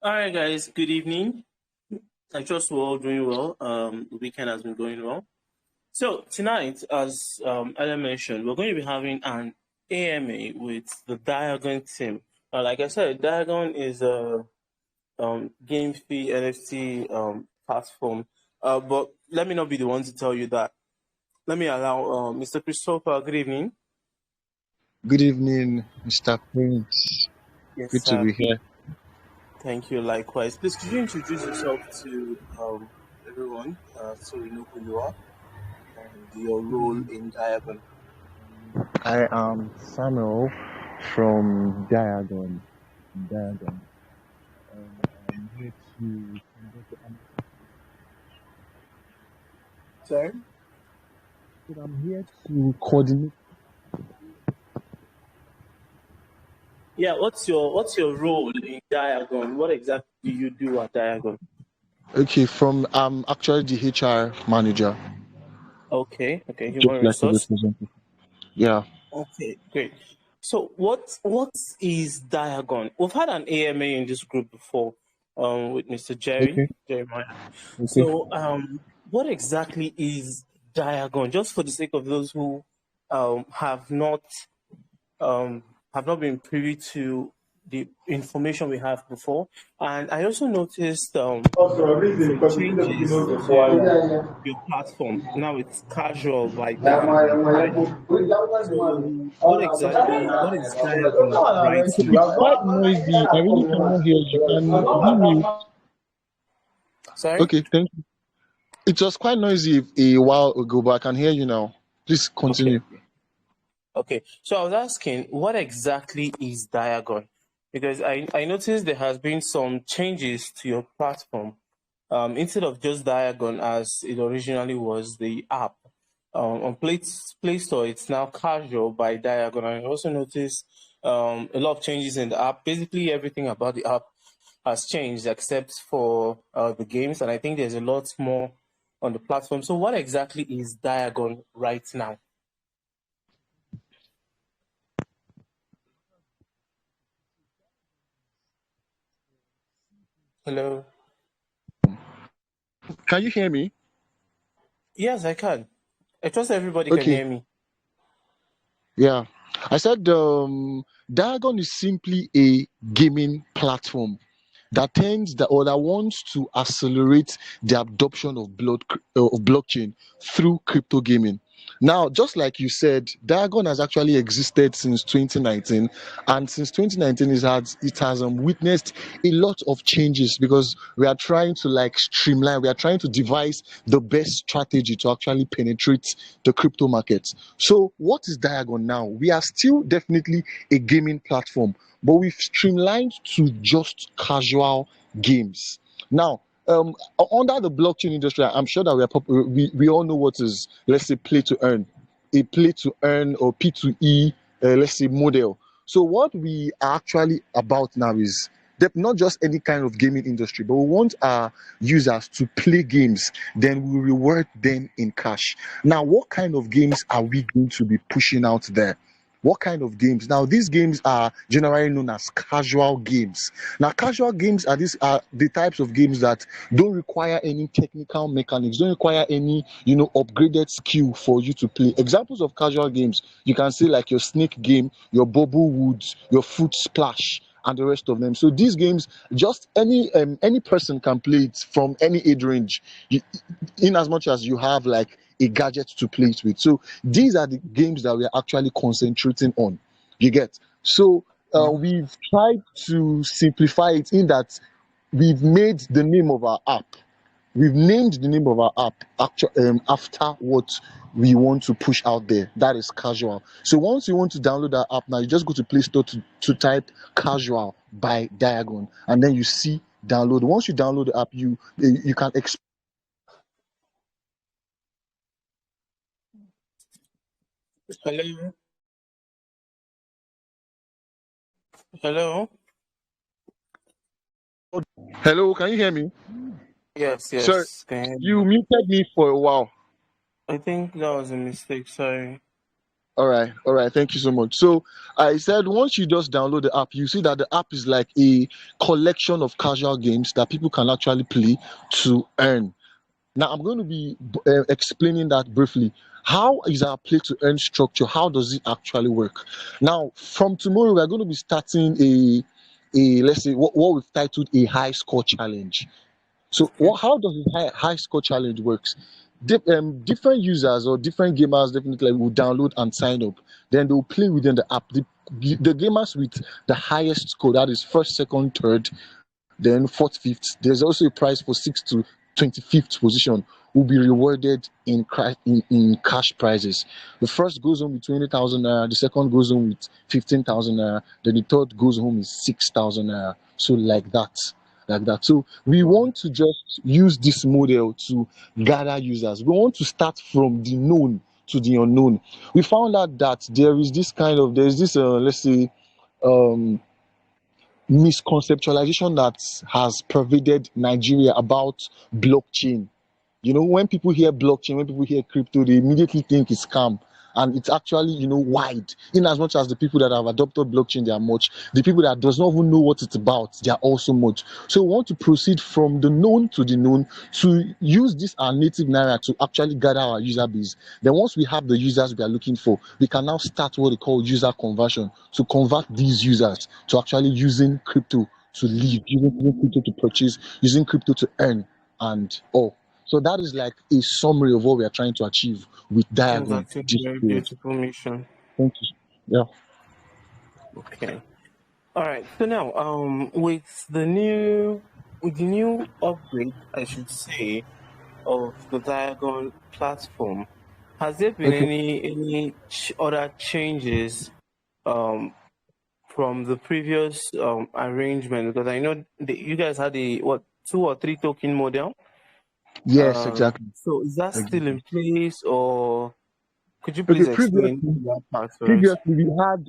All right, guys. Good evening. I trust we're all doing well. The weekend has been going well. So tonight, as Ellen mentioned, we're going to be having an AMA with the DIAGON team. Like I said, DIAGON is a game fee NFT platform. But let me not be the one to tell you that. Let me allow Mr. Christopher. Good evening. Good evening, Mr. Prince. Yes, Good to sir. be here. Thank you. Likewise. Please, could you introduce yourself to everyone so we know who you are and your role in Diagon? I am Samuel from Diagon. I'm here to Sorry. I'm here to coordinate. Yeah. What's your role in Diagon? What exactly do you do at Diagon? Okay, from I'm actually the HR manager, Okay. Okay. just Human like a resource. representative. Yeah. Okay. Great. So what is Diagon? We've had an AMA in this group before, with Mr. Okay. Jeremiah. Okay. So what exactly is Diagon? Just for the sake of those who um um, have not been privy to the information we have before. And I also noticed some changes to your platform. Now it's casual by Diagon, right? So what is Diagon right now? It's quite noisy. I really cannot hear you. Can you mute? Sorry? Okay, thank you. It was quite noisy a while ago, but I can hear you now. Please Okay. continue. Okay. So I was asking, what exactly is Diagon? Because I noticed there has been some changes to your platform. Instead of just Diagon as it originally was, the app on Play Store, it's now Casual by Diagon. I also noticed a lot of changes in the app. Basically, everything about the app has changed except for the games, and I think there's a lot more on the platform. So, what exactly is Diagon right now? Hello. Can you hear me? Yes, I can. I trust everybody can Okay. hear me. Yeah. I said Diagon is simply a gaming platform that tends that or that wants to accelerate the adoption of blockchain through crypto gaming. Now, just like you said, Diagon has actually existed since 2019, and since 2019, it has witnessed a lot of changes because we are trying to like streamline, we are trying to devise the best strategy to actually penetrate the crypto markets. So, what is Diagon now? We are still definitely a gaming platform, but we've streamlined to just casual games. Now, under the blockchain industry, I'm sure that we all know what is, let's say, play to earn, a play to earn or P2E, let's say, model. So, what we are actually about now is not just any kind of gaming industry, but we want our users to play games, then we reward them in cash. Now, what kind of games are we going to be pushing out there? What kind of games? Now, these games are generally known as casual games. Now, casual games are the types of games that don't require any technical mechanics, don't require any upgraded skill for you to play. Examples of casual games you can say like your snake game, your bubble woods, your fruit splash, and the rest of them. So these games, just any person can play it from any age range, in as much as you have like a gadget to play it with. So these are the games that we are actually concentrating on. You get? So we've tried to simplify it in that we've made the name of our app. We've named the name of our app after what we want to push out there. That is casual. So once you want to download that app now, you just go to Play Store to type casual by Diagon, and then you see download. Once you download the app, you can Hello. Hello. Hello, can you hear me? Yes, Sorry, yes. Can you hear me you now? muted me for a while. I think that was a mistake. Sorry. All right. Thank you so much. So I said once you just download the app, you see that the app is like a collection of casual games that people can actually play to earn. Now I'm going to be explaining that briefly. How is our play to earn structure? How does it actually work? Now, from tomorrow, we are going to be starting a let's say what we've titled a high score challenge. So, Okay. how does the high score challenge works? Different users or different gamers definitely will download and sign up. Then they will play within the app. The gamers with the highest score, that is first, second, third, then fourth, fifth. There's also a prize for 6th to 25th position will be rewarded in cash prizes. The first goes home with 20,000 naira, the second goes home with 15,000 naira, then the third goes home with 6,000 naira. So like that. Like that. So we Wow. want to just use this model to gather users. We want to start from the known to the unknown. We found out that there's this let's say um misconceptualization that has pervaded Nigeria about blockchain. When people hear blockchain, when people hear crypto, they immediately think it's scam. And it's actually, wide. In as much as the people that have adopted blockchain, they are much. The people that does not even know what it's about, they are also much. So we want to proceed from the known to the known to use this our native naira to actually gather our user base. Then once we have the users we are looking for, we can now start what they call user conversion to convert these users to actually using crypto to live, using crypto to purchase, using crypto to earn and all. So that is like a summary of what we are trying to achieve with That's Diagon actually this a very period. beautiful mission. Thank you. Yeah. Okay. All right. So now, with the new upgrade, I should say, of the Diagon platform, has there been Okay. any other changes um from the previous arrangement? Because I know you guys had a what 2 or 3 token model. Yes, exactly. So is that still Exactly. in place, or could you Okay, please explain that part for us? previously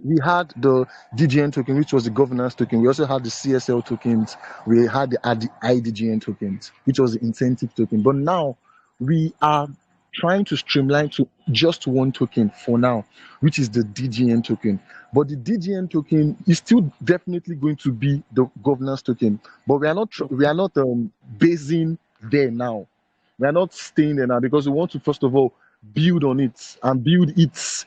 we had the DGN token, which was the governance token. We also had the CSL tokens. We had the IDGN tokens, which was the incentive token. But now we are trying to streamline to just one token for now, which is the DGN token. But the DGN token is still definitely going to be the governance token. But we Okay. are not basing there now. We are not staying there now because we want to first of all build on it and build its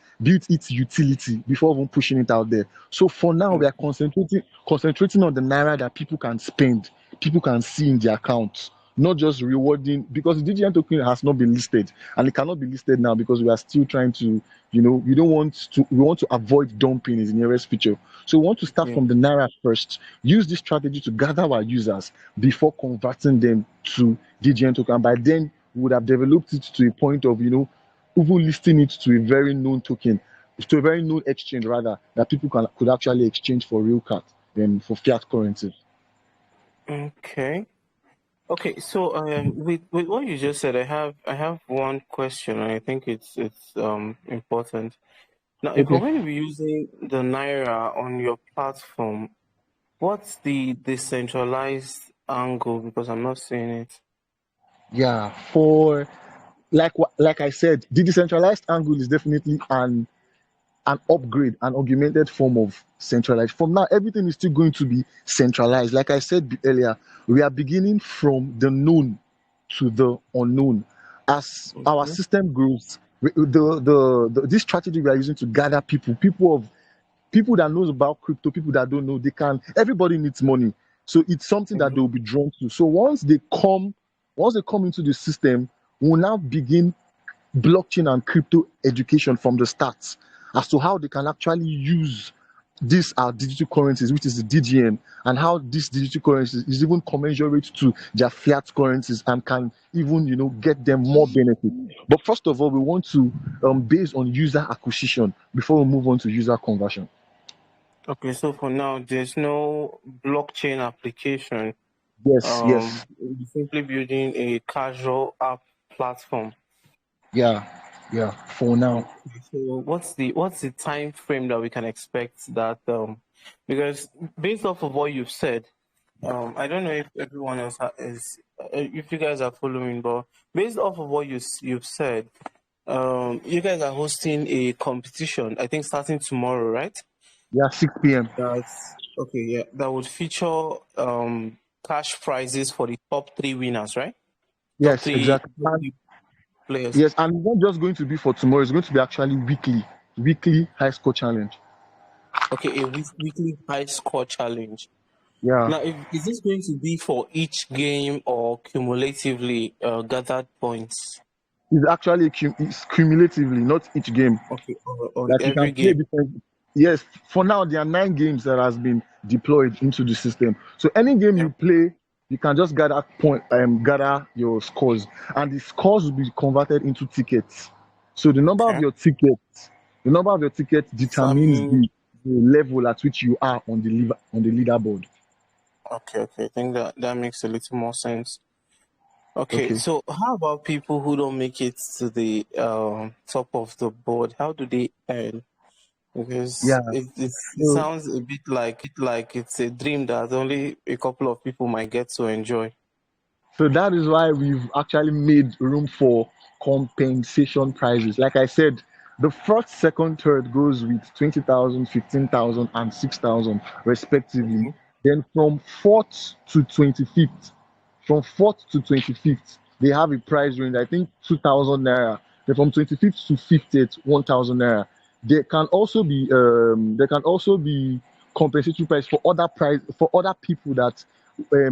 utility before even pushing it out there. So for now, we are Okay. concentrating on the naira that people can spend, people can see in their accounts, not just rewarding because the DGN token has not been listed and it cannot be listed now because we are still trying to, we want to avoid dumping is the nearest feature. So we want to start Yeah. from the naira first, use this strategy to gather our users before converting them to DGN token. And by then, we would have developed it to a point of, even listing it to a very known token, to a very known exchange rather, that people could actually exchange for real cat than for fiat currencies. Okay. Okay. So with what you just said, I have one question, and I think it's important. Now, if we're Okay. going to be using the naira on your platform, what's the decentralized angle? Because I'm not seeing it. Yeah. For like I said, the decentralized angle is definitely an upgrade, an augmented form of centralized. From now, everything is still going to be centralized. Like I said earlier, we are beginning from the known to the unknown. As our Okay. system grows, this strategy we are using to gather people that knows about crypto, people that don't know, everybody needs money. So it's something that Mhm. they'll be drawn to. So once they come into the system, we'll now begin blockchain and crypto education from the start as to how they can actually use these are digital currencies, which is the DGN, and how this digital currencies is even commensurate to their fiat currencies and can even get them more benefit. But first of all, we want to base on user acquisition before we move on to user conversion. Okay. So for now, there's no blockchain application. Yes, yes, We're simply building a casual app platform. yeah, yeah. For now, So what's the time frame that we can expect that because based off of what you've said, I don't know if everyone else is if you guys are following, but based off of what you've said, You guys are hosting a competition, I think starting tomorrow, right? Yeah, 6 p.m. That's okay, yeah. That would feature cash prizes for the top three winners, right? Top Yes, three, exactly. top three players. Yes, and it's not just going to be for tomorrow, it's going to be actually weekly high score challenge. Okay, a weekly high score challenge. Yeah. Now, is this going to be for each game or cumulatively gathered points? It's actually it's cumulatively, not each game. Okay, on Like you can every play game. different. Yes, for now there are 9 games that has been deployed into the system. So any game Yeah. you play, you can just gather your scores, and the scores will be converted into tickets. So Okay. the number of your tickets determines Determine. the level at which you are on the leaderboard. Okay, okay. I think that makes a little more sense. Okay, Okay. so how about people who don't make it to the top of the board? How do they earn? Because Yeah. it So sounds a bit like it's a dream that only a couple of people might get to enjoy. So that is why we've actually made room for compensation prizes. Like I said, the first, second, third goes with 20,000, 15,000, and 6,000 respectively. Okay. Then from 4th to 25th, they have a prize range, I think 2,000 naira. Then from 25th to 50th, 1,000 naira. There can also be compensatory prize for other people that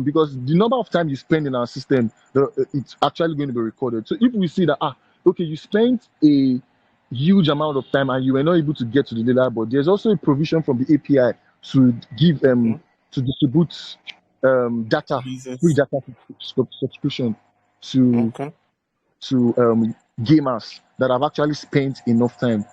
because the number of time you spend in our system, it's actually going to be recorded. So if we see that okay, you spent a huge amount of time and you were not able to get to the leaderboard, there's also a provision from the API to give Okay. to distribute data, free Jesus. data subscription to Okay. gamers that have actually spent enough time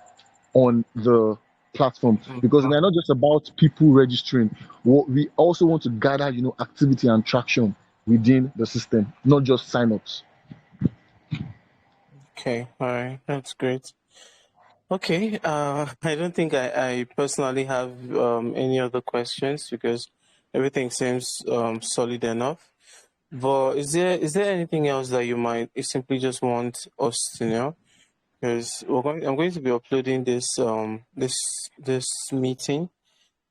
on the platform, because we are not just about people registering. What we also want to gather, activity and traction within the system, not just signups. Okay. All right. That's great. Okay. I don't think I personally have any other questions because everything seems solid enough. But is there anything else that you simply just want us to know? Because I'm going to be uploading this meeting,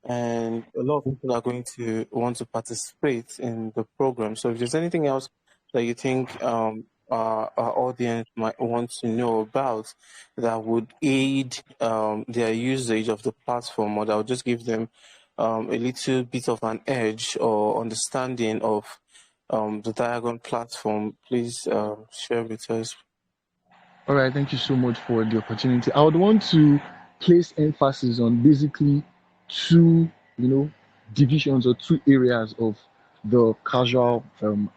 and a lot of people are going to want to participate in the program. So if there's anything else that you think our audience might want to know about that would aid their usage of the platform, or that would just give them a little bit of an edge or understanding of the Diagon platform, please share with us. All right, thank you so much for the opportunity. I would want to place emphasis on basically two, divisions or two areas of the casual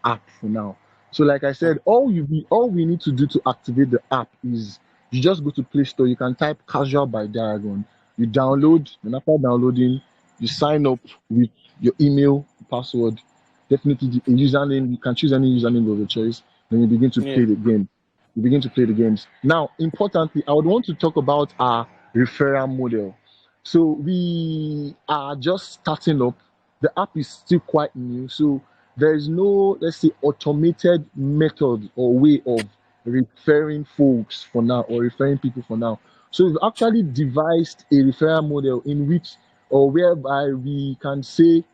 app for now. So, like I said, all we need to do to activate the app is you just go to Play Store. You can type "Casual" by Diagon. You download, and after downloading, you sign up with your email password. Definitely a username. You can choose any username of your choice. Then you begin to Yeah. play the game. You begin to play the games. Now, importantly, I would want to talk about our referral model. So we are just starting up. The app is still quite new, so there is no, let's say, automated method or way of referring folks for now, or referring people for now. So we've actually devised a referral model in which, or whereby we can say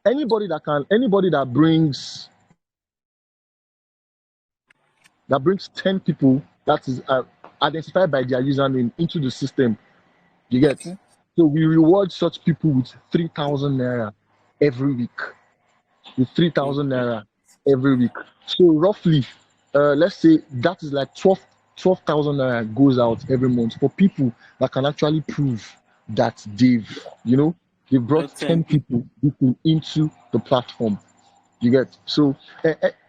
anybody that brings 10 people that is identified by their username into the system, you get. Okay. So we reward such people with 3,000 naira every week. With 3,000 Okay. naira every week. So roughly, let's say that is like 12,000 naira goes out every month for people that can actually prove that they've brought 10 10 people people. into the platform. You get. So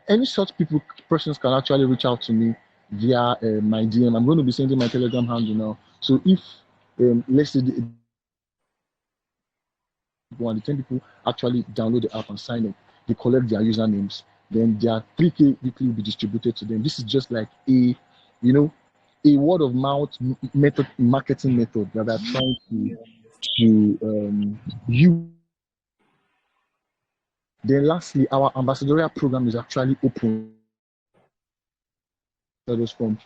any such persons can actually reach out to me via my DM. I'm going to be sending my Telegram handle now. So if let's say the 10 people actually download the app and sign up, they collect their usernames, then their 3K weekly will be distributed to them. This is just like a word of mouth method, marketing method that are trying to use. Then lastly, our ambassadorial program is actually open. ambassadors from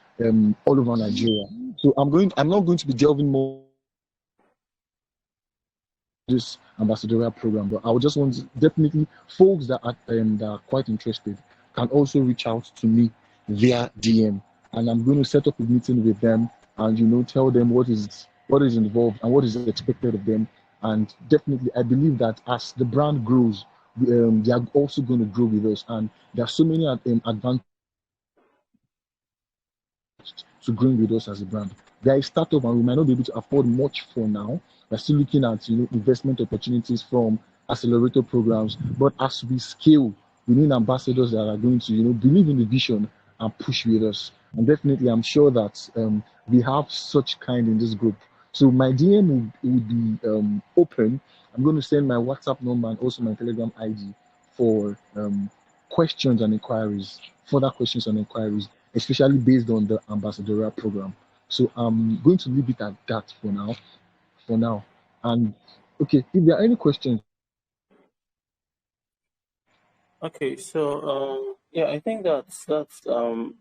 all over Nigeria. So I'm not going to be delving more this ambassadorial program, but I would just want to, definitely folks that are quite interested can also reach out to me via DM, and I'm going to set up a meeting with them and tell them what is involved and what is expected of them. And definitely, I believe that as the brand grows, they are also going to grow with us, and there are so many advantages to growing with us as a brand. They are a startup and we might not be able to afford much for now. We're still looking at investment opportunities from accelerator programs. But as we scale, we need ambassadors that are going to believe in the vision and push with us. And definitely, I'm sure that we have such kind in this group. So my DM would be open. I'm going to send my WhatsApp number and also my Telegram ID for questions and inquiries, further questions and inquiries, especially based on the ambassadorial program. So I'm going to leave it at that for now. For now. And okay, if there are any questions. Okay, so yeah, I think that's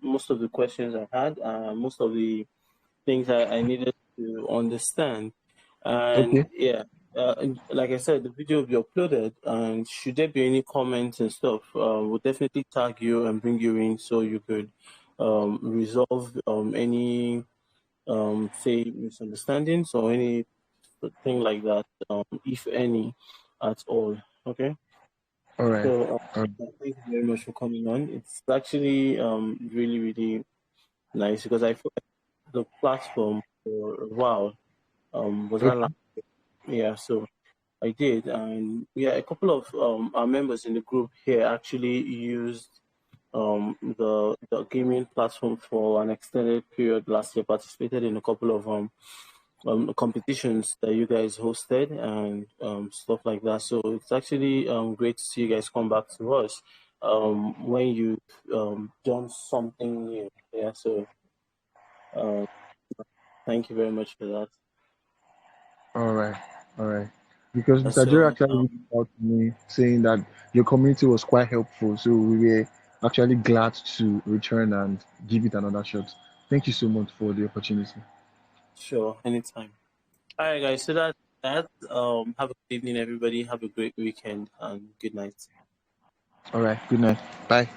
most of the questions I had, most of the things I needed to understand, and Okay. yeah, like I said, the video will be uploaded, and should there be any comments and stuff, we'll definitely tag you and bring you in so you could resolve any say misunderstandings or anything like that, if any, at all. Okay. All right. So, All right. thank you very much for coming on. It's actually really, really nice because I feel like the platform for a while was not like, Okay. yeah, so I did. And yeah, a couple of our members in the group here actually used the gaming platform for an extended period last year, participated in a couple of competitions that you guys hosted and stuff like that. So it's actually great to see you guys come back to us when you've done something new. Yeah, so um, thank you very much for that. All right. All right. Because Mr. Jerry So actually reached out to me saying that your community was quite helpful. So we were actually glad to return and give it another shot. Thank you so much for the opportunity. sure, anytime. All right, guys. So that have a good evening, everybody. Have a great weekend and good night. All right. Good night. Bye.